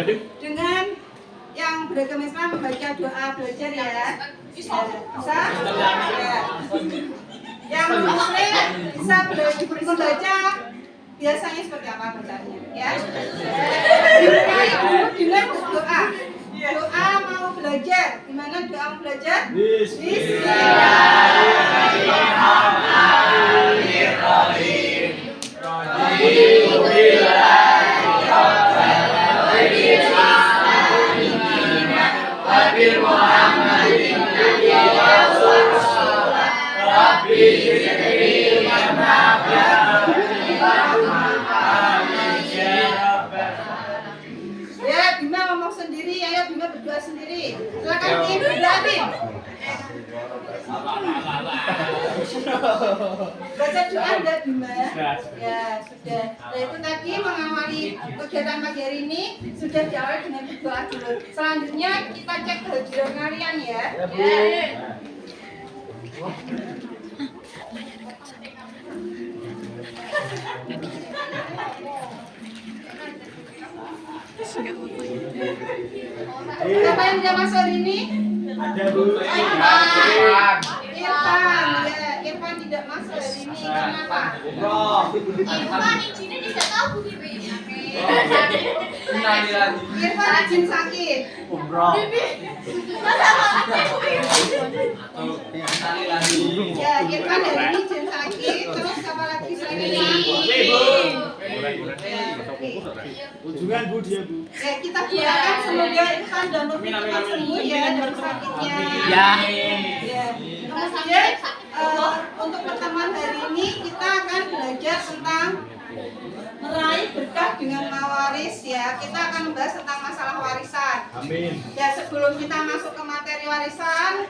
dengan yang beragama Islam membaca doa belajar ya. Bisa? Ya. Yang muslim bisa membaca biasanya seperti apa bacanya ya. Dimulai dulu dengan doa. Doa mau belajar. Gimana doa mau belajar? Bismillahirrahmanirrahim. Ya, Bima ngomong sendiri, ayo Bima berdoa sendiri. Silakan Ibu David. Baca doa enggak Bima? Ya, sudah. Nah, itu tadi mengawali kegiatan pagi hari ini sudah diawali dengan berdoa dulu. Selanjutnya kita cek kehadiran kalian ya. Siapa yang tidak masuk hari ini? Ada Bu. Irfan. Ya, Irfan tidak masuk hari ini. Kenapa? Irfan izinnya tidak tahu Bu Bibi. Irfan izin sakit. Ya, Irfan hari ini izin sakit. Terus apa lagi selain ini? Ujungan Bu dia Bu. Ya, kita doakan semoga Irfan dan Novi cepat sembuh ya dari sakitnya. Ya. Ya. Kemudian untuk pertemuan hari ini kita akan belajar tentang meraih berkah dengan mawaris ya. Kita akan membahas tentang masalah warisan. Amin. Ya, sebelum kita masuk ke materi warisan,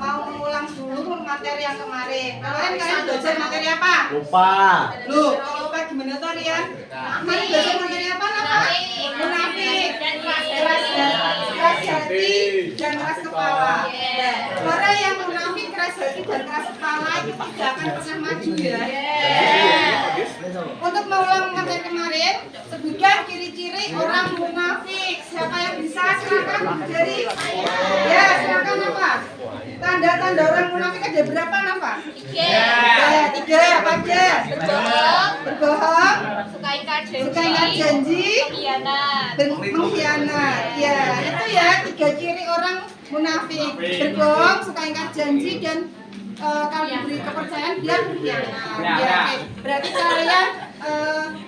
mau mengulang dulu materi yang kemarin. Kalian belajar materi apa? Lupa. Loh, kalau lupa gimana tuh Rian? Kalian belajar materi apa? Munafik, keras hati, dan keras kepala. Ya, orang yang munafik, keras hati, dan keras kepala itu tidak akan pernah maju ya. Untuk mengulang materi kemarin, sebutkan ciri-ciri orang munafik. Siapa yang bisa? Silakan dari. Ya, silakan apa? Tanda-tanda orang munafik ada berapa, Nafa? 3. Ya, 3 apa aja? Berbohong, Suka ingkar suka ingkar janji, pengkhianat. mengkhianat. Ya, itu ya 3 ciri orang munafik. Berbohong, suka ingkar janji, dan kalau diberi kepercayaan dia berkhianat. Ya, oke. Berarti kalian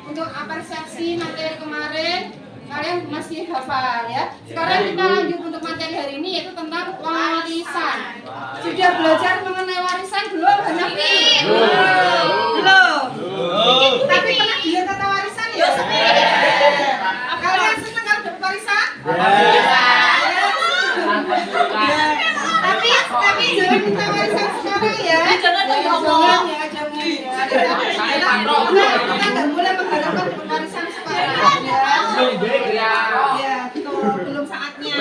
untuk apresiasi materi kemarin kalian masih hafal ya. Sekarang kita lanjut untuk materi hari ini yaitu tentang warisan. Sudah belajar mengenai warisan belum, Hanafi? Belum. Tapi pernah dengar kata warisan ya? Kalian senang kalau dapat warisan? Tapi jangan minta warisan sekarang ya. Jangan ya. Kita nggak boleh mengharapkan dapat warisan sekarang ya. Ya, belum saatnya.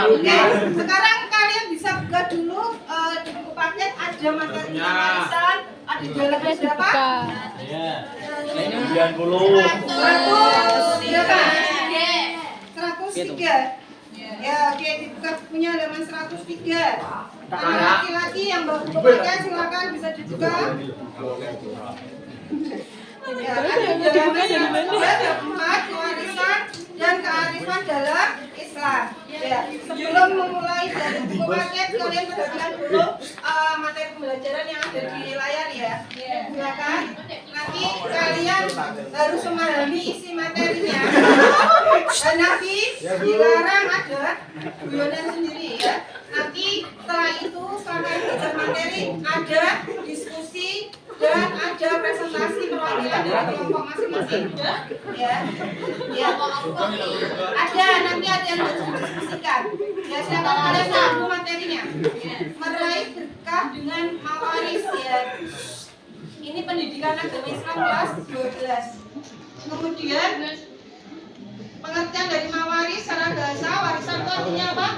Oke, sekarang kalian bisa buka dulu di buku paket ada materi warisan, ada dalamnya berapa? 90. 100 berapa? 103. Ya, oke, dibuka bukunya halaman 103. Kalau laki-laki yang bawa buku paket silakan bisa dibuka. Ya, ada warisan dan kearifan dalam Islam. Ya, sebelum memulai dari buku paket, kalian perhatikan dulu materi pembelajaran yang ada di layar ya. Silakan. Nanti kalian harus memahami isi materinya. Dan nanti dilarang ada guyonan sendiri ya. Nanti setelah itu setelah kalian belajar materi ada diskusi dan ada presentasi perwakilan dari kelompok masing-masing. Ya, ada nanti ada yang harus didiskusikan. Ya, silakan kalian tahu materinya. Meraih berkah dengan mawaris ya. Ini pendidikan agama Islam kelas 12. Kemudian pengertian dari mawaris secara bahasa, warisan itu artinya apa?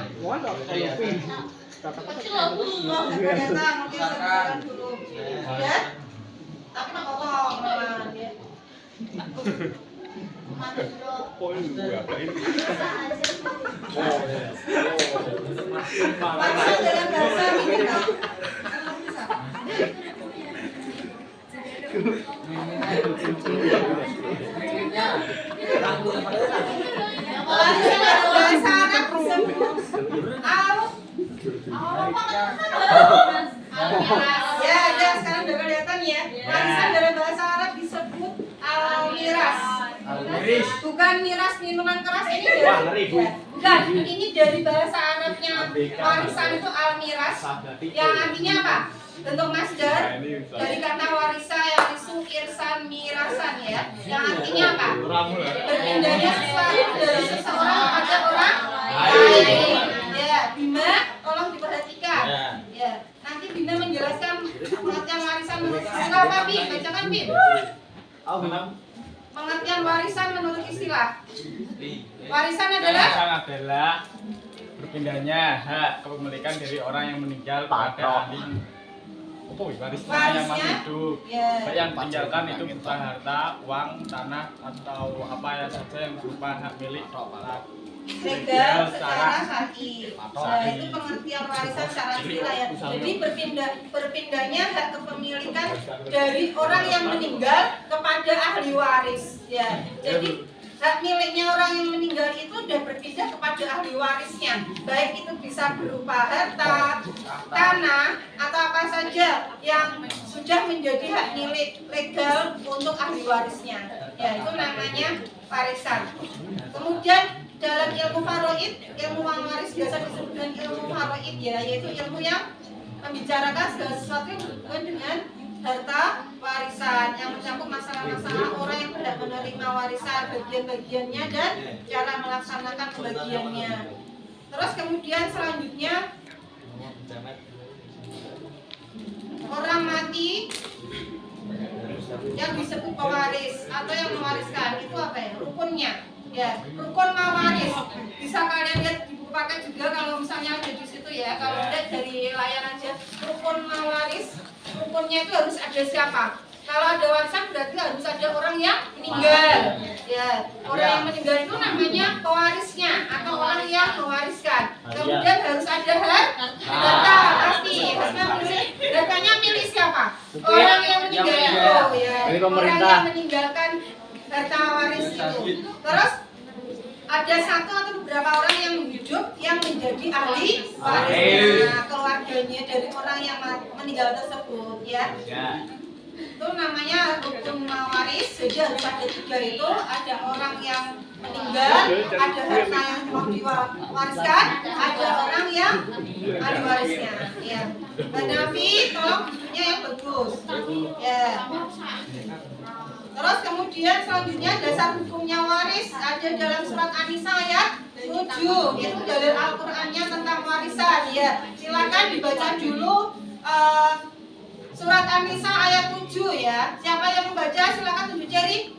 Datang, oke, sebutkan dulu. Ya. Tapi nggak apa-apa, ya. Warisan dalam bahasa minimal. Warisan dalam bahasa Arab disebut ya, sekarang udah kelihatan ya. Warisan dalam bahasa Arab disebut al-miras. Bukan miras minuman keras ini dari, bukan, ini dari bahasa Arabnya warisan itu al-miras, yang artinya apa? Bentuk masdar dari kata warisa yang isu irsan mirasan ya, yang artinya apa? Berpindahnya sesuatu dari seseorang kepada orang lain. Ya, Bima, tolong diperhatikan. Ya, nanti Bima menjelaskan pengertian warisan menurut istilah apa, Bim? Bacakan, Bim. Pengertian warisan menurut istilah. Warisan adalah berpindahnya hak kepemilikan dari orang yang meninggal pada ahli warisnya yang masih hidup. Baik yang ditinggalkan itu berupa harta, uang, tanah atau apa ya saja yang berupa hak milik legal secara syar'i. Nah, itu pengertian warisan secara istilah ya. Jadi berpindahnya hak kepemilikan dari orang yang meninggal kepada ahli waris ya. Jadi hak miliknya orang yang meninggal itu sudah berpindah kepada ahli warisnya. Baik itu bisa berupa harta, tanah, atau apa saja yang sudah menjadi hak milik legal untuk ahli warisnya. Ya, itu namanya warisan. Kemudian dalam ilmu faraid, ilmu waris biasa disebut dengan ilmu faraid ya, yaitu ilmu yang membicarakan segala sesuatu yang berhubungan dengan harta warisan, yang mencakup masalah-masalah orang yang berhak menerima warisan, bagian-bagiannya dan cara melaksanakan pembagiannya. Terus kemudian selanjutnya orang mati yang disebut pewaris atau yang mewariskan itu apa ya? Rukunnya. Ya, rukun mawaris bisa kalian lihat di buku paket juga kalau misalnya ada di situ ya. Kalau lihat dari layar aja, rukun mawaris, rukunnya itu harus ada siapa? Kalau ada warisan berarti harus ada orang yang meninggal. Ya, orang yang meninggal itu namanya pewarisnya atau orang yang mewariskan. Kemudian harus ada harta pasti. Harusnya milih, hartanya milik siapa? Orang yang meninggal itu ya. Orang yang meninggalkan harta waris itu. Terus ada satu atau beberapa orang yang hidup yang menjadi ahli warisnya, keluarganya dari orang yang meninggal tersebut ya. Itu namanya rukun mawaris. Jadi harus ada tiga itu, ada orang yang meninggal, ada harta yang mau diwariskan, ada orang yang ahli warisnya ya. Mbak Nafi, tolong duduknya yang bagus ya. Terus kemudian selanjutnya dasar hukumnya waris ada dalam surat An-Nisa ayat 7. Itu dalil Al-Qur'annya tentang warisan ya. Silakan dibaca dulu surat An-Nisa ayat 7 ya. Siapa yang membaca silakan tunjuk jari.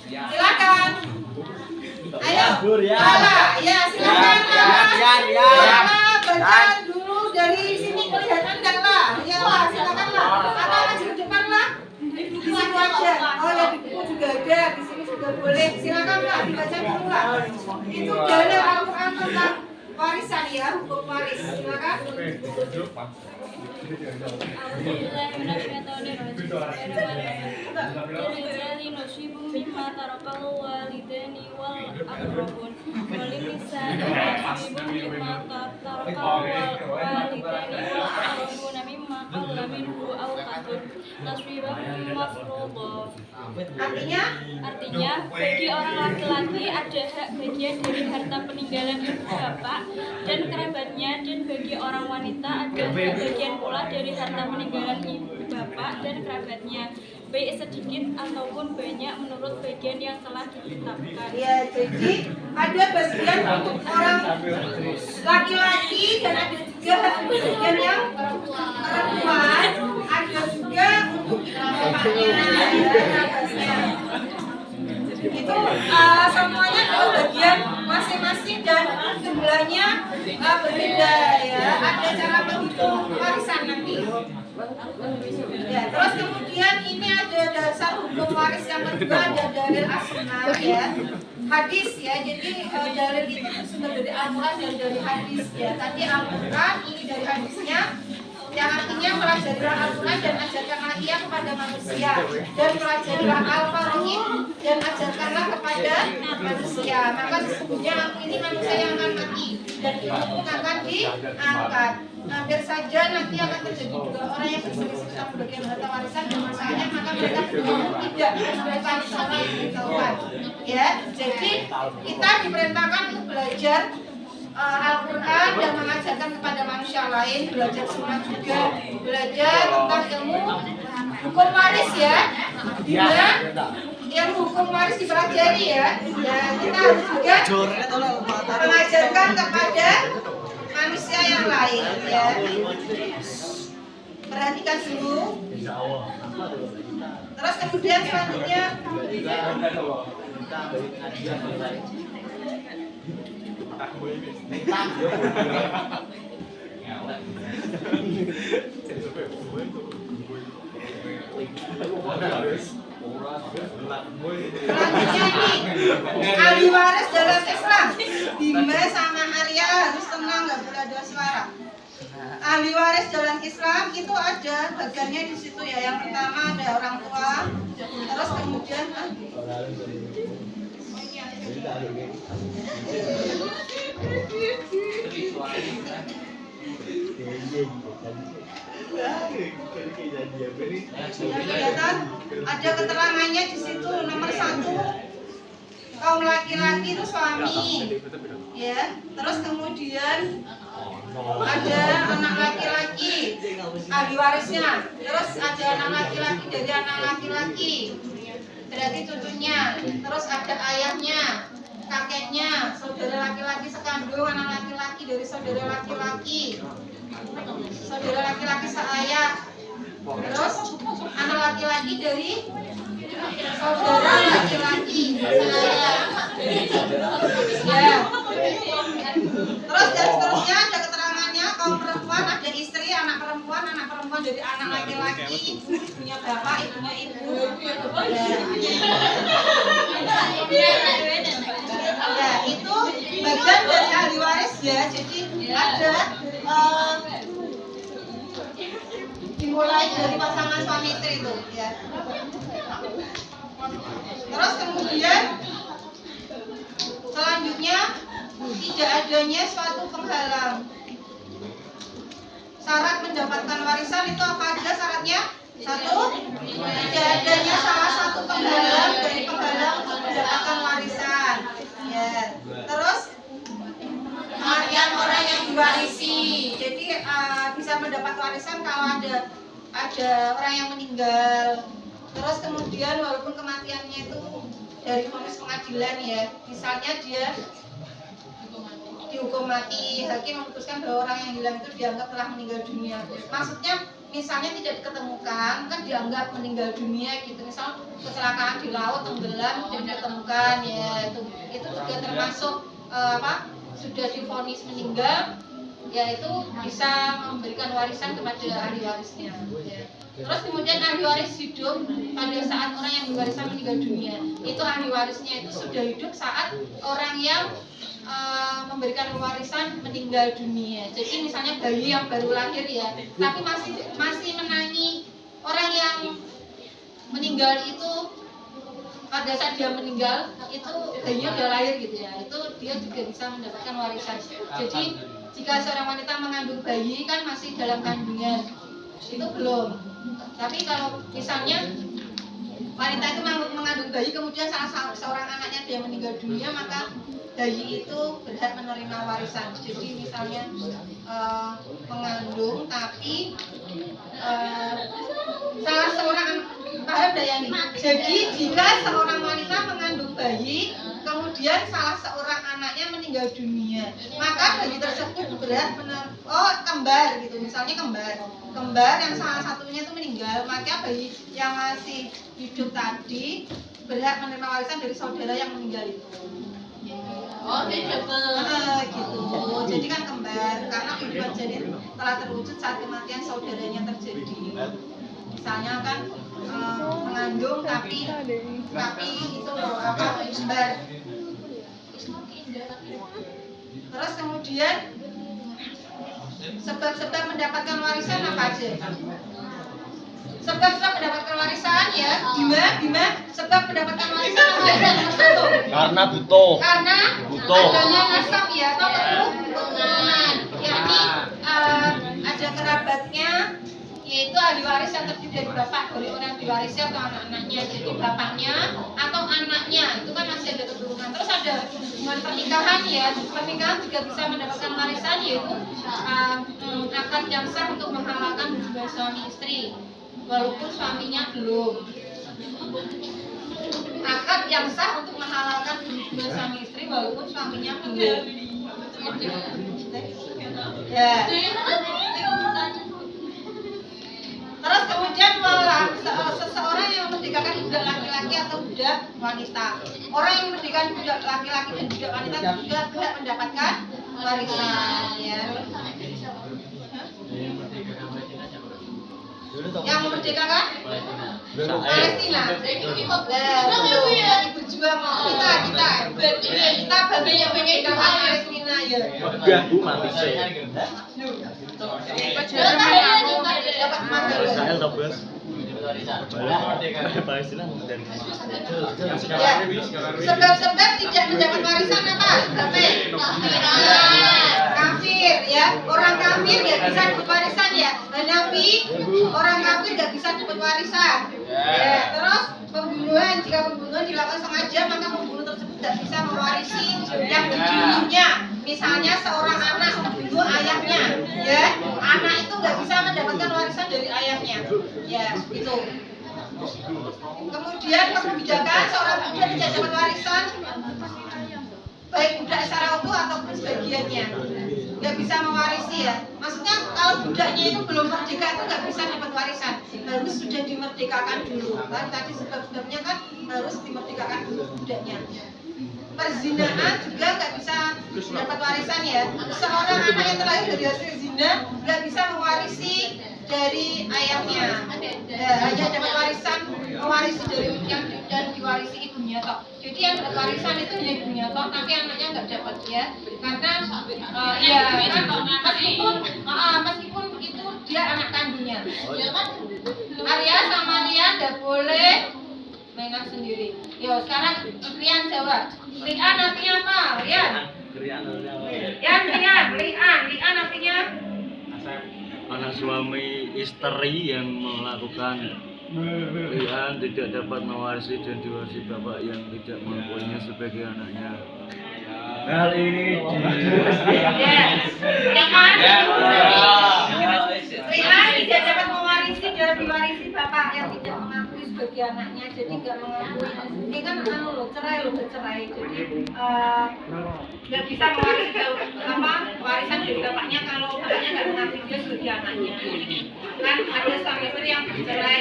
Silakan. Ayo. Lala, ya silakan Lala. Baca dulu dari sini kelihatan enggak lah? Ya lah, silakanlah. Atau maju ke depan lah. Di situ aja. Oh ya, di buku juga ada, di sini juga boleh. Silakan lah, dibaca dulu lah. Itu dalil Al-Quran tentang warisan ya, hukum waris. Silakan. Artinya bagi orang laki-laki ada hak bagian dari harta peninggalan ibu bapak dan kerabatnya, dan bagi orang wanita ada hak bagian pula dari harta peninggalan ibu bapak dan kerabatnya, baik sedikit ataupun banyak menurut bagian yang telah ditetapkan. Ya, jadi ada bagian untuk orang laki-laki dan ada juga bagian yang perempuan, ada juga untuk bapaknya ya, itu semuanya adalah bagian masing-masing dan jumlahnya berbeda ya. Ada cara menghitung warisan nanti. Ya, terus kemudian ini ada dasar hukum waris yang kedua, ada dalil asnaf ya. Hadis ya. Jadi dalil itu bersumber dari Al-Qur'an dan dari hadis ya. Tadi Al-Qur'an, ini dari hadisnya. Yang artinya pelajarilah Al-Quran dan ajarkanlah ia kepada manusia, dan pelajarilah Al-Faraid dan ajarkanlah kepada manusia. Maka sesungguhnya ini manusia yang akan mati dan ilmu akan diangkat. Hampir saja nanti akan terjadi juga orang yang berselisih tentang pembagian harta warisan dan masalahnya, maka mereka tidak menggunakan cara yang diketahuan. Ya, jadi kita diperintahkan untuk belajar Al-Quran dan mengajarkan kepada manusia lain, belajar semua juga, belajar tentang ilmu hukum waris ya, dimana ilmu hukum waris dipelajari ya. Dan kita harus juga mengajarkan kepada manusia yang lain ya. Perhatikan dulu. Terus kemudian selanjutnya ahli waris dalam Islam. Bima sama Arya harus tenang, nggak boleh ada suara. Ahli waris dalam Islam itu ada bagiannya di situ ya. Yang pertama ada orang tua, terus kemudian kelihatan ada keterangannya di situ. Nomor 1 kaum laki-laki itu suami ya, terus kemudian ada anak laki-laki ahli warisnya, terus ada anak laki-laki dari anak laki-laki berarti cucunya, terus ada ayahnya, kakeknya, saudara laki-laki sekandung, anak laki-laki dari saudara laki-laki seayah, terus anak laki-laki dari saudara laki-laki seayah ya. Terus dan seterusnya ada keterangannya. Kaum perempuan ada istri, anak perempuan dari anak laki-laki, ibunya bapak, ibunya ibu ya. Itu bagian dari ahli waris ya. Jadi ada dimulai dari pasangan suami istri itu ya. Terus kemudian selanjutnya tidak adanya suatu penghalang. Syarat mendapatkan warisan itu apa aja syaratnya? 1, tidak adanya salah satu penghalang dari penghalang untuk mendapatkan warisan ya. Terus kematian orang yang diwarisi. Jadi bisa mendapat warisan kalau ada orang yang meninggal. Terus kemudian walaupun kematiannya itu dari vonis pengadilan ya, misalnya dia dihukum mati, hakim memutuskan bahwa orang yang hilang itu dianggap telah meninggal dunia. Maksudnya misalnya tidak diketemukan, kan dianggap meninggal dunia gitu. Misal kecelakaan di laut, tenggelam, tidak ditemukan ya, itu juga termasuk sudah divonis meninggal, yaitu bisa memberikan warisan kepada ahli warisnya ya. Terus kemudian ahli waris hidup pada saat orang yang diwariskan meninggal dunia, itu ahli warisnya itu sudah hidup saat orang yang memberikan warisan meninggal dunia. Jadi misalnya bayi yang baru lahir ya, tapi masih menangi orang yang meninggal itu, pada saat dia meninggal itu bayinya udah lahir gitu ya, itu dia juga bisa mendapatkan warisan. Jadi jika seorang wanita mengandung bayi kan masih dalam kandungan, itu belum. Tapi kalau misalnya wanita itu mengandung bayi kemudian salah seorang anaknya dia meninggal dunia, maka bayi itu berhak menerima warisan. Jadi misalnya mengandung tapi salah seorang, paham dayani? Jadi jika seorang wanita mengandung bayi kemudian salah seorang anaknya meninggal dunia, maka bayi tersebut berhak kembar gitu, misalnya kembar yang salah satunya itu meninggal, maka bayi yang masih hidup tadi berhak menerima warisan dari saudara yang meninggal itu. Gitu. Jadi kan kembar karena kehidupan janin telah terwujud saat kematian saudaranya terjadi. misalnya kan mengandung tapi itu apa kembar. Terus kemudian sebab-sebab mendapatkan warisan apa aja? Sebab-sebab mendapatkan warisan ya, Bima, sebab mendapatkan warisan apa aja? Nomor 1. Karena butuh. Karena adanya nasab ya, atau keturunan, yakni ada kerabatnya, yaitu ahli waris yang terdiri dari bapak dari orang diwarisi atau anak-anaknya, jadi bapaknya atau anaknya itu kan masih ada keturunan. Terus ada hubungan pernikahan ya, pernikahan juga bisa mendapatkan warisan, yaitu akad yang sah untuk menghalalkan hubungan suami istri walaupun suaminya belum. Akad yang sah untuk menghalalkan hubungan suami istri walaupun suaminya belum. Ya. Terus kemudian seseorang yang merdekakan budak laki-laki atau budak wanita. Orang yang merdekakan budak laki-laki dan budak wanita juga berhak mendapatkan warisan ya. Yang memerdekakan Palestina. Ibu juang kita bagi yang memerdekakan Palestina ya. Enggak, Bu, mati sih. Dapat makan. Israel toh, Bos. Palestina dan Ya. Sebab-sebab tidak mendapat warisan apa? Kafir ya. Orang kafir nggak bisa dapat warisan ya. Hanafi, orang kafir nggak bisa dapat warisan. Ya. Terus pembunuhan, jika pembunuhan dilakukan sengaja maka pembunuh tersebut tidak bisa mewarisi yang dibunuhnya. Misalnya seorang anak membunuh ayahnya, ya, anak itu nggak bisa mendapatkan warisan dari ayahnya, ya, itu. Kemudian kebijakan seorang budak tidak dapat warisan, baik budak secara utuh ataupun sebagiannya, nggak bisa mewarisi ya. Maksudnya kalau budaknya itu belum merdeka itu nggak bisa dapat warisan, harus sudah dimerdekakan dulu. Kan tadi sebab-sebabnya kan harus dimerdekakan dulu budaknya. Perzinahan juga nggak bisa dapat warisan ya. Seorang anak yang terlahir dari hasil zina nggak bisa mewarisi dari ayahnya. Hanya dapat warisan mewarisi dari yang dan diwarisi ibunya toh. Jadi yang dapat warisan itu hanya ibunya toh, tapi anaknya nggak dapat ya. Karena ya kan meskipun itu dia anak kandungnya. Arya sama Rian nggak boleh mainan sendiri. Yo sekarang Rian jawab. Lian artinya apa? Rian. Lian artinya anak suami istri yang melakukan lian tidak dapat mewarisi dan diwarisi bapak yang tidak mengakuinya sebagai anaknya. Hal ini Lian tidak dapat mewarisi dan diwarisi bapak yang tidak mengakui sebagai anaknya, jadi nggak mengakui. Ini kan cerai jadi nggak bisa mewarisi warisan dari bapaknya kalau bapaknya nggak mengakui dia sebagai anaknya. Kan ada suami istri yang bercerai.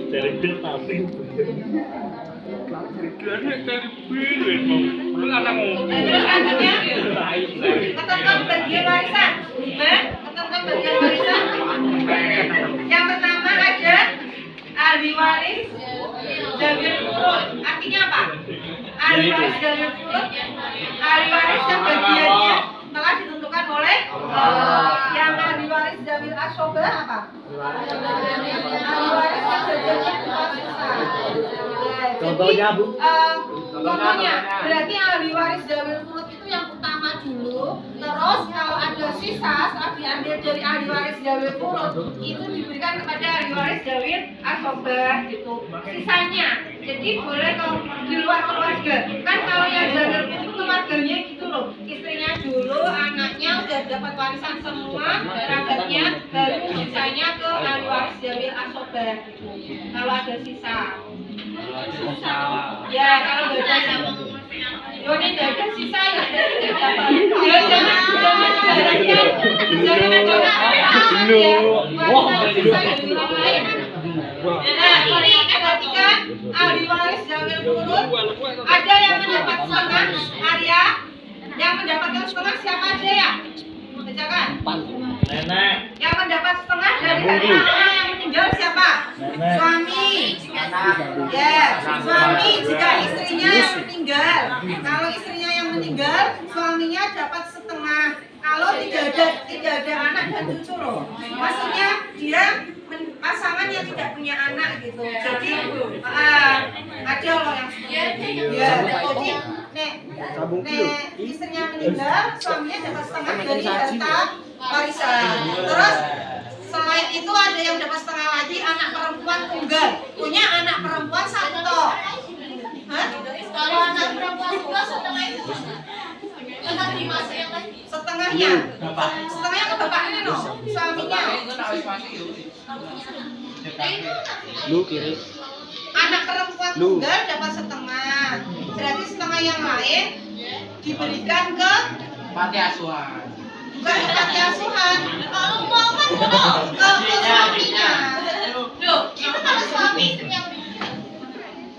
dari bil tapi Terus akhirnya ketentuan bagian warisan. Ketentuan bagian warisan. Yang pertama ada ahli waris zawil furud. Artinya apa? Ahli waris zawil furud. Ahli waris yang bagiannya telah ditentukan oleh yang ahli waris zawil asobah apa? Ahli waris yang bagiannya berwarisan. Contohnya, Bu? Contohnya berarti ahli waris zawil furud itu yang utama dulu. Terus kalau ada sisa setelah diambil dari ahli waris zawil furud itu diberikan kepada ahli waris zawil asobah gitu. Sisanya, jadi boleh kalau di luar keluarga. Kan kalau yang zawil furud itu keluarganya gitu loh. Istrinya dulu, anaknya udah dapat warisan semua, kerabatnya, baru sisanya ke ahli waris zawil asobah gitu. Kalau ada sisa. Ya kalau nggak ada sisa, ini nggak ada sisa ya tidak dapat. Ya jangan ibaratnya jangan ada warisan sisa dari orang lain. Nah ketika ahli waris zawil furud ada yang mendapat setengah Arya, yang mendapatkan setengah siapa aja ya? Bacakan. nenek Yang mendapat setengah dari anak yang suami. Ya, suami jika istrinya yang meninggal. Kalau istrinya yang meninggal, suaminya dapat setengah. Kalau tidak ada anak dan cucu loh. Maksudnya dia pasangan yang tidak punya anak gitu. Jadi ada loh yang seperti itu. Ya, jadi istrinya meninggal, suaminya dapat setengah dari harta warisan. Terus selain itu ada yang dapat setengah lagi anak perempuan tunggal. Punya anak perempuan satu toh. Hah? Kalau anak perempuan tunggal setengah itu akan dimasuk yang tadi. Setengahnya ke bapaknya loh, suaminya. Lu kiri. Anak perempuan tunggal dapat setengah. Berarti setengah yang lain diberikan ke Panti asuhan. bukan ke panti asuhan, Kalau mau kan ke suaminya. Loh, itu kalau suami istrinya meninggal.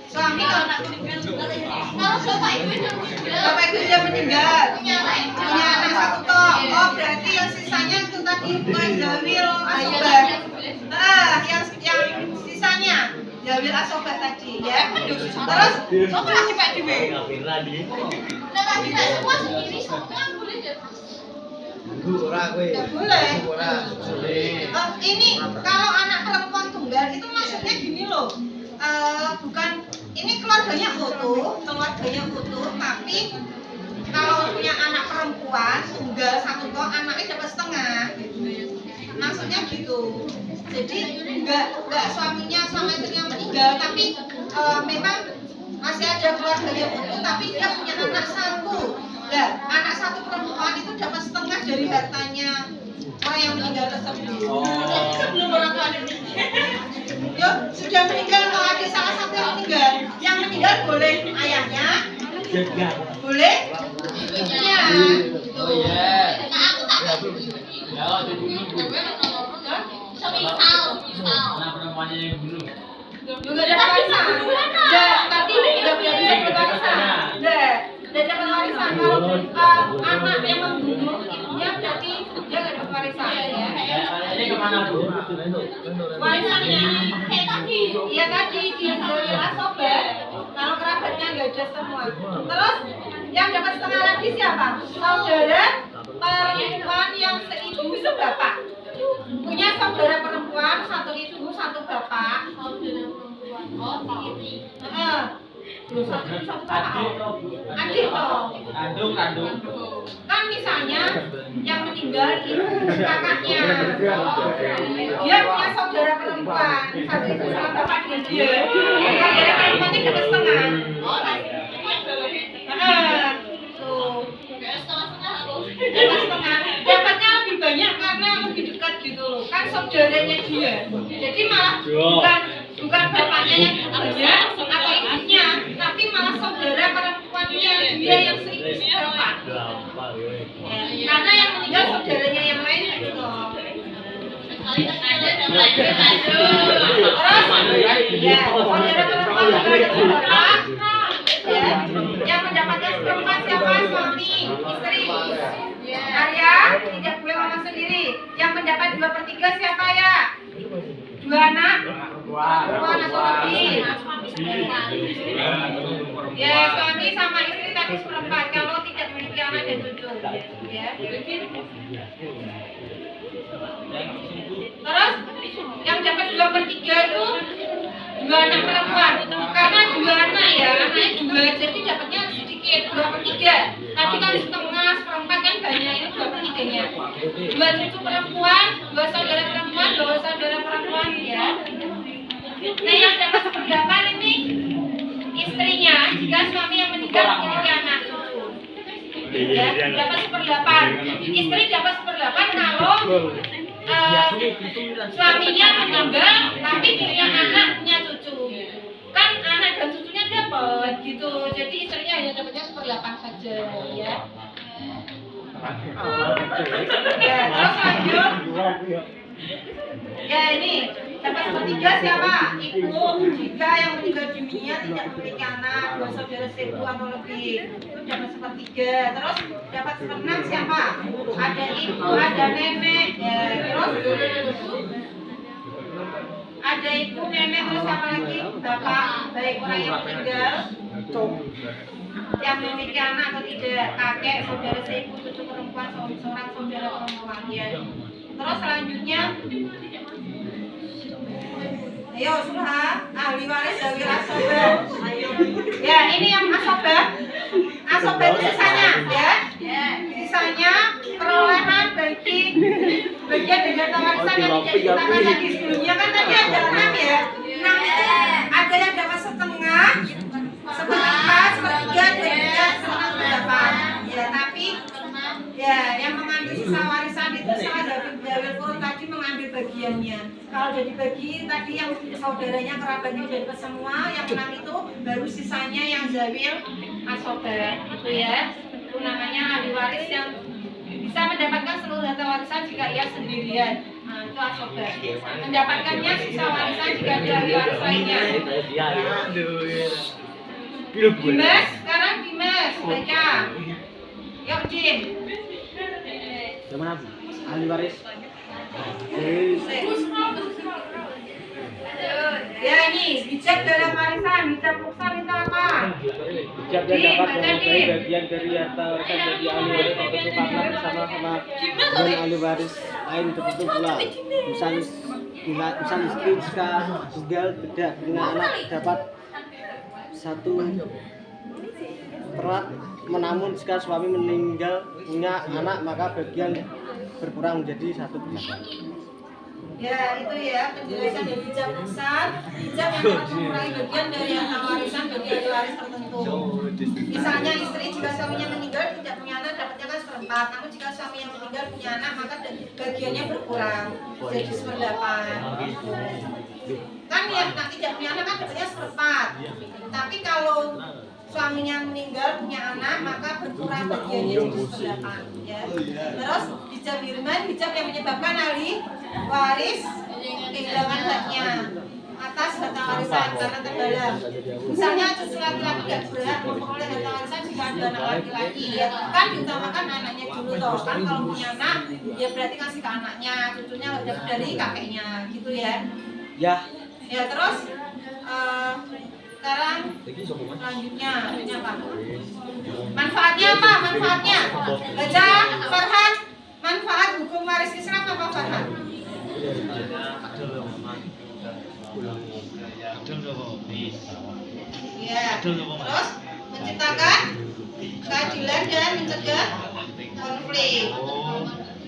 Suami Kalau kalau anak meninggal. Kalau bapak ibu itu meninggal. bapak itu dia meninggal, Punya lain. punya anak satu toh. Oh berarti yang sisanya itu tadi bukan Zawil Asobah. Yang sisanya Zawil Asobah tadi ya. Terus coba lagi Pak Dewi. Nah, kita semua sendiri semua boleh deh. Nggak boleh. Ini kalau anak perempuan tunggal itu maksudnya gini loh. Bukan ini keluarganya utuh, tapi kalau punya anak perempuan tunggal satu toh anaknya dapat setengah. Maksudnya gitu. Jadi enggak suaminya sama istrinya meninggal, tapi memang masih ada keluarganya utuh, tapi dia punya anak satu. Nah, anak satu perempuan itu dapat setengah dari hartanya orang yang meninggal tersebut. Jadi sebelum orang tua ada meninggal. Yo, sudah meninggal kalau ada salah satu yang meninggal. Yang meninggal boleh ayahnya, boleh ibunya. Nah, aku tak tahu. Ya, ada bunuh bu. Semisal. Anak perempuannya yang bunuh. Juga dapat warisan. Dah, tapi udah bisa dapat warisan. Dah dapat warisan. Kalau anak yang membunuh ibunya berarti dia nggak dapat warisan ya. Ini kemana bu? Warisannya Kayak tadi. iya tadi dia Zawil Asobah. Kalau kerabatnya nggak ada semua. Terus yang dapat setengah lagi siapa? Saudara perempuan yang seibu sebapak. Punya saudara perempuan satu ibu satu bapak. Adik toh. Kandung. Kan misalnya yang meninggal itu kakaknya. Dia punya saudara perempuan satu ibu sama bapak dengan dia. Saudara perempuannya dapat setengah. Tuh. Dapat setengah. Dapatnya lebih banyak karena lebih dekat gitu loh. Kan saudaranya dia. Jadi malah bukan bapaknya yang banyak atau ibunya, tapi malah saudara perempuannya dia yang seibu sebapak. Karena yang meninggal saudaranya yang lain gitu loh. Terus ya, saudara perempuan saudaranya sebapak. Ya, yang mendapatkan seperempat siapa? Suami, istri. Arya, tidak boleh ngomong sendiri. Yang mendapat 2/3 siapa ya? 2 anak? Perempuan atau lebih? Ya, suami sama istri tadi seperempat. Kalau tidak memiliki anak dan cucu. Ya. Terus yang dapat 2/3 itu 2 anak perempuan. Karena 2 anak ya, anaknya 2 jadi dapatnya sedikit 2/3. Tadi kan setengah, seperempat kan banyak, ini 2/3-nya. 2 cucu perempuan, 2 saudara perempuan, 2 saudara perempuan ya. Nah yang dapat 1/8 ini istrinya jika suami yang meninggal memiliki anak cucu. Ya, dapat 1/8. Istri dapat 1/8 kalau suaminya meninggal tapi punya anak, punya cucu. Kan anak dan cucunya dapat gitu. Jadi istrinya hanya dapatnya 1/8 saja ya. Ya, terus lanjut. Ya ini dapat 1/3 siapa? Ibu jika yang meninggal dunia tidak memiliki anak, 2 saudara seibu atau lebih itu dapat 1/3. Terus dapat 1/6 siapa? Ada ibu, ada nenek. Ya, terus ada ada ibu, nenek, terus apa lagi? Bapak, baik orang yang meninggal, yang memiliki anak atau tidak, kakek, saudara seibu, cucu perempuan, seorang saudara perempuan ya. Terus selanjutnya, ayo sudah ahli waris dari asoba. Ya ini yang asoba. Asoba itu sisanya ya. Sisanya perolehan bagi bagian dari harta warisan yang diceritakan tadi sebelumnya kan tadi ada 6 ya. 6 itu ada yang dapat setengah, seperempat, sepertiga, seperempat. Ya tapi ya yang mengambil sisa warisan itu salah dari Furud tadi mengambil bagiannya. Kalau udah dibagi tadi yang saudaranya kerabatnya udah dapat semua, yang 6 itu baru sisanya yang zawil asoba itu ya. Itu namanya ahli waris yang bisa mendapatkan seluruh harta warisan jika ia sendirian. Nah, itu asoba. Mendapatkannya sisa warisan jika ada ahli waris lainnya. Dimas, sekarang Dimas baca. Yuk Jim. Gimana Bu? Ahli waris. Ya ini bijak dalam warisan, bijak warisan itu apa? Bijak dan dapat menguasai bagian dari harta warisan bagi ahli waris tertentu karena bersama-sama dengan ahli waris lain tertentu pula. Misal istri jika tinggal tidak punya anak dapat 1 terat, namun jika suami meninggal punya anak maka bagian berkurang menjadi 1/8. Ya itu ya penjelasan dari hijab besar, hijab yang dapat mengurangi bagian dari harta warisan bagi ahli waris tertentu. Misalnya istri jika suaminya meninggal tidak punya anak dapatnya kan 1/4, namun jika suami yang meninggal punya anak maka bagiannya berkurang jadi 1/8. Kan yang tidak punya anak kan dapatnya 1/4. Tapi kalau suaminya meninggal punya anak maka berkurang bagiannya jadi 1/8 ya. Terus hijab hirman, hijab yang menyebabkan ahli waris kehilangan haknya atas harta warisan karena terdalam. Misalnya cucu laki-laki tidak berhak memperoleh harta warisan jika ada anak laki-laki ya. Kan diutamakan anaknya dulu toh. Kan kalau punya anak ya berarti kasih ke anaknya, cucunya dapat dari kakeknya gitu ya. Ya terus sekarang selanjutnya ini apa? Manfaatnya apa? Manfaatnya baca Farhan. Manfaat hukum waris Islam apa Farhan? Ya. Terus menciptakan keadilan dan mencegah konflik.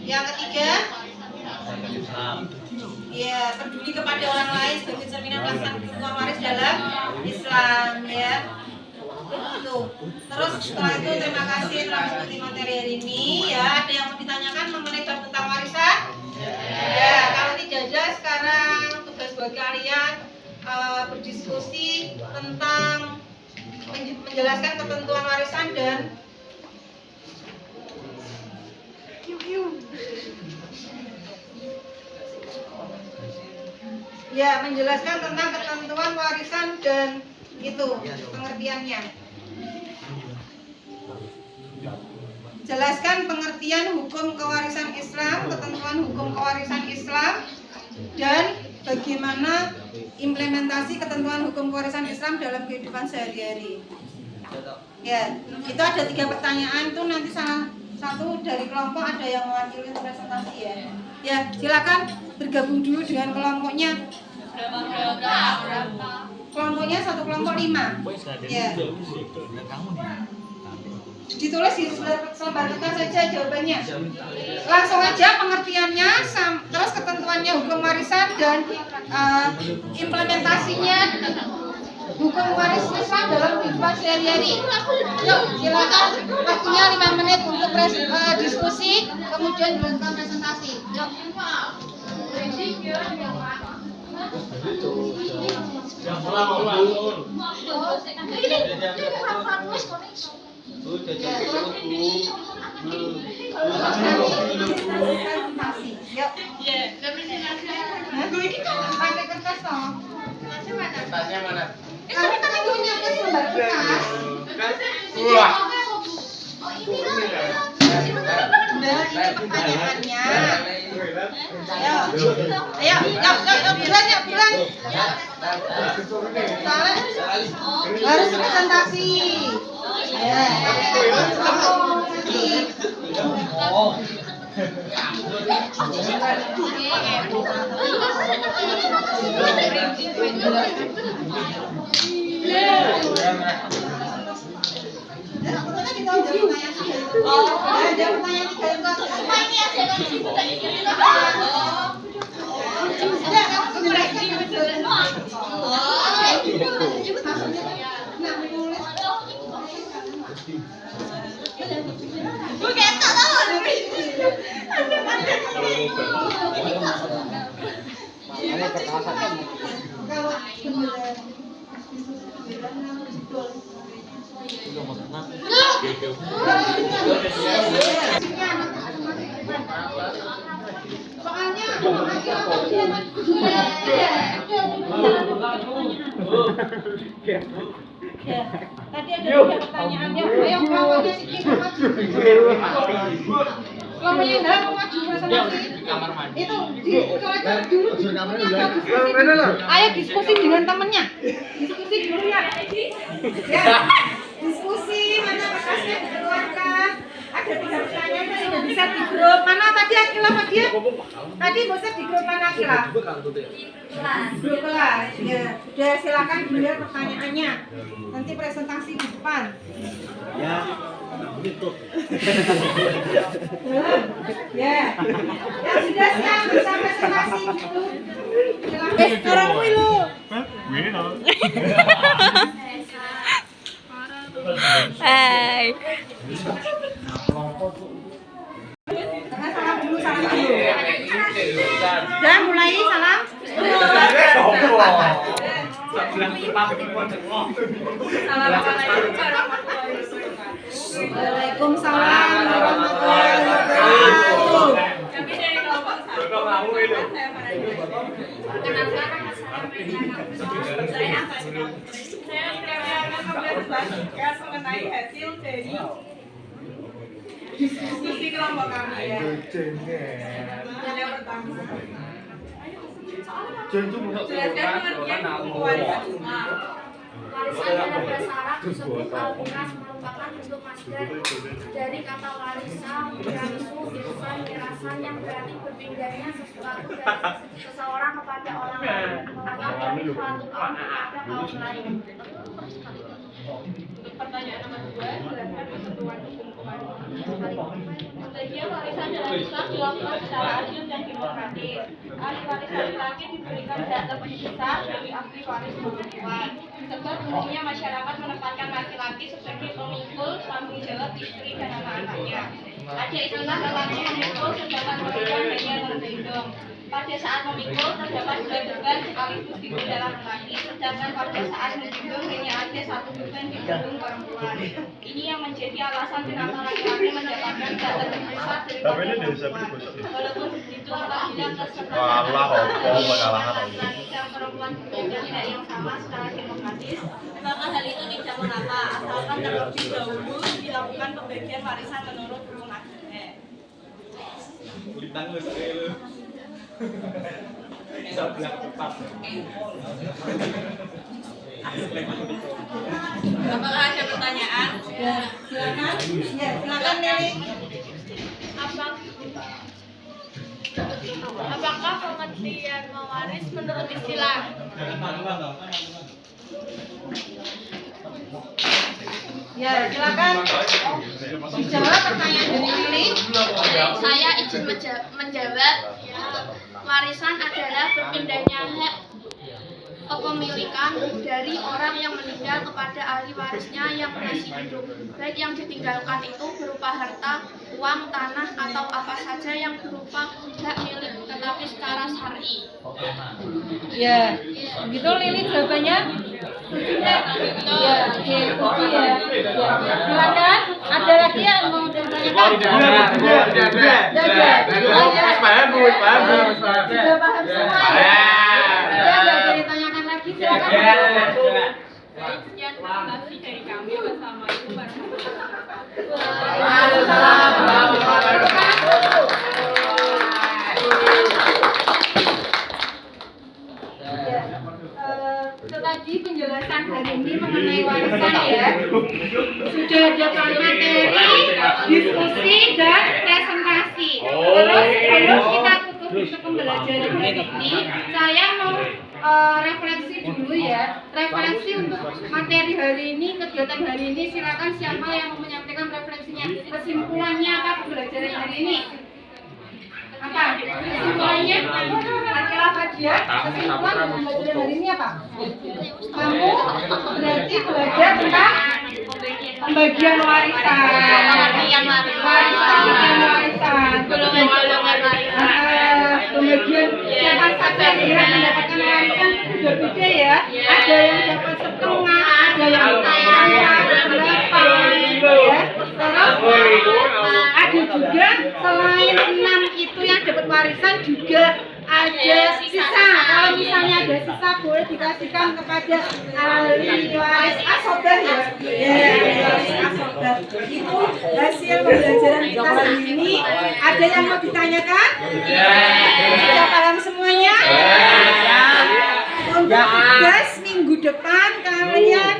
Yang ketiga, ya peduli kepada orang lain sebagai cerminan pelaksanaan hukum waris dalam Islam ya. Tuh. Terus setelah itu terima kasih telah mengikuti materi hari ini ya. Ada yang mau ditanyakan mengenai bab tentang warisan? Ya, kalau tidak ada sekarang tugas buat kalian berdiskusi tentang menjelaskan ketentuan warisan dan ya menjelaskan tentang ketentuan warisan dan itu pengertiannya. Jelaskan pengertian hukum kewarisan Islam, ketentuan hukum kewarisan Islam, dan bagaimana implementasi ketentuan hukum kewarisan Islam dalam kehidupan sehari-hari. Ya, itu ada 3 pertanyaan tuh nanti salah satu dari kelompok ada yang mewakili presentasi ya. Ya, silakan bergabung dulu dengan kelompoknya. Kelompoknya satu kelompok 5. Ya. Ditulis di selembar kertas saja jawabannya. Langsung aja pengertiannya, terus ketentuannya hukum warisan dan implementasinya hukum waris Islam dalam kehidupan sehari-hari. Yuk, silakan. Waktunya 5 menit untuk diskusi, kemudian dilakukan presentasi. Yuk. Pakai kertas toh. Kertasnya mana? Kamu kan itu punya lembar kertas. Wah. Oh ini lah. Bunda, ini pertanyaannya. Ayo, bulan. Soalnya harus presentasi. Ya. Tadi ada 3 pertanyaannya. Ayo kelompoknya sedikit maju. Kelompoknya enggak mau maju presentasi. Itu dicoret dulu. Ayo diskusi dengan temennya. Diskusi dulu ya. Ya. Diskusi mana kertasnya dikeluarkan. Ada 3 pertanyaan yang sudah bisa di grup. Mana tadi Akila sama dia? Tadi bosnya di grup mana Akila? Grup kelas. Ya, sudah silakan dilihat pertanyaannya. Nanti presentasi di depan. Ya, gitu. Ya. Ya sudah siap bisa presentasi dulu. Silakan. Orang lu. Hai. Salam dulu. Dan mulai salam. Waalaikumsalam warahmatullahi wabarakatuh. Kami dari kelompok 1. Saya akan mempresentasikan mengenai hasil dari diskusi kelompok kami ya. Yang pertama. Jelaskan pengertian buku warisan Islam. Warisan dalam bahasa Arab disebut al-miras, merupakan bentuk masdar dari kata warisa, warisu, irsan, mirasan yang berarti berpindahnya sesuatu dari seseorang kepada orang lain atau dari suatu kaum kepada kaum lain. Untuk pertanyaan nomor 2, jelaskan ketentuan hukum kewarisan. Pembagian warisan dalam Islam dilakukan secara adil dan demokratis. Ahli waris laki-laki diberikan hak lebih besar dari ahli waris perempuan. Sebab umumnya masyarakat menempatkan laki-laki sebagai pemikul tanggung jawab istri dan anak-anaknya. Ada istilah lelaki memikul sedangkan perempuan hanya menggendong. Pada saat memikul terdapat 2 beban sekaligus di dalam lelaki, sedangkan pada saat menggendong hanya ada 1 beban di punggung perempuan. Ini yang menjadi alasan kenapa laki-laki mendapatkan hak lebih besar dari perempuan. Walaupun begitu, apabila kesetaraan laki-laki dan perempuan diberikan hak yang sama secara demokratis, maka hal itu tidak mengapa, asalkan terlebih dahulu dilakukan pembagian warisan menurut hukum agama. Apakah ada pertanyaan? Ya, silakan. Ya, silakan Nelly. Apakah pengertian mewaris menurut istilah? Ya, silakan. Dijawab pertanyaan dari Nelly. Saya izin menjawab. Warisan adalah berpindahnya hak kepemilikan dari orang yang meninggal kepada ahli warisnya yang masih hidup. Baik yang ditinggalkan itu berupa harta, uang, tanah, atau apa saja yang berupa hak milik tetapi secara syar'i. Ya, begitu Lili jawabannya? Ya, oke, setuju ya. Ya, silakan. Ada lagi yang mau ditanyakan? Sudah paham semua ya? Sudah nggak ada ditanyakan lagi, silakan. Sekian terima kasih dari kami. Wassalamualaikum warahmatullahi wabarakatuh. Waalaikumsalam warahmatullahi wabarakatuh. tadi penjelasan hari ini mengenai warisan ya. Sudah ada materi, diskusi, dan presentasi. Terus sebelum kita tutup untuk pembelajaran hari ini, saya mau refleksi dulu ya. Refleksi untuk materi hari ini, kegiatan hari ini, silakan siapa yang mau menyampaikan refleksinya. Kesimpulannya apa pembelajaran hari ini? Apa? Kesimpulannya? Akila Fadia, kesimpulan pembelajaran hari ini apa? Kamu berarti belajar tentang pembagian warisan. Pembagian siapa saja yang mendapatkan warisan itu beda ya. Ada yang dapat setengah, ada yang dapat 8 ya. Terus ada juga selain 6 itu yang dapat warisan juga ada sisa. Kalau misalnya ada sisa boleh dikasihkan kepada ahli waris asobah ya. Waris asobah. Itu hasil pembelajaran kita hari ini. Ada yang mau ditanyakan? Sudah paham semuanya? Untuk tugas minggu depan kalian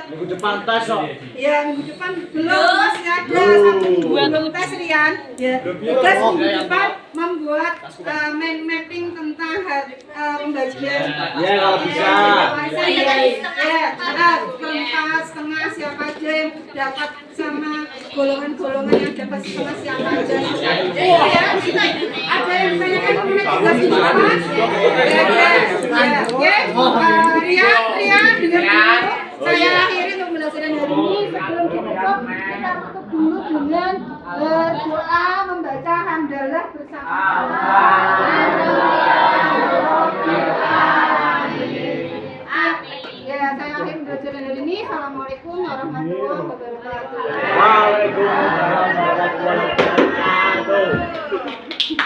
Minggu depan tes kok. ya minggu depan belum, masih ada satu minggu belum tes Rian ya. Tugas minggu depan membuat mind mapping tentang pembagian Ya kalau bisa. kertas setengah siapa aja yang dapat sama golongan-golongan yang dapat setengah siapa aja. Ada yang tanyakan mengenai tugas minggu depan? Rian dengar dulu. Saya akhiri untuk pembelajaran hari ini. Sebelum ditutup, kita tutup dulu dengan berdoa membaca hamdalah bersama-sama. Ya, saya akhiri pembelajaran hari ini. Assalamualaikum warahmatullahi wabarakatuh. Waalaikumsalam warahmatullahi wabarakatuh.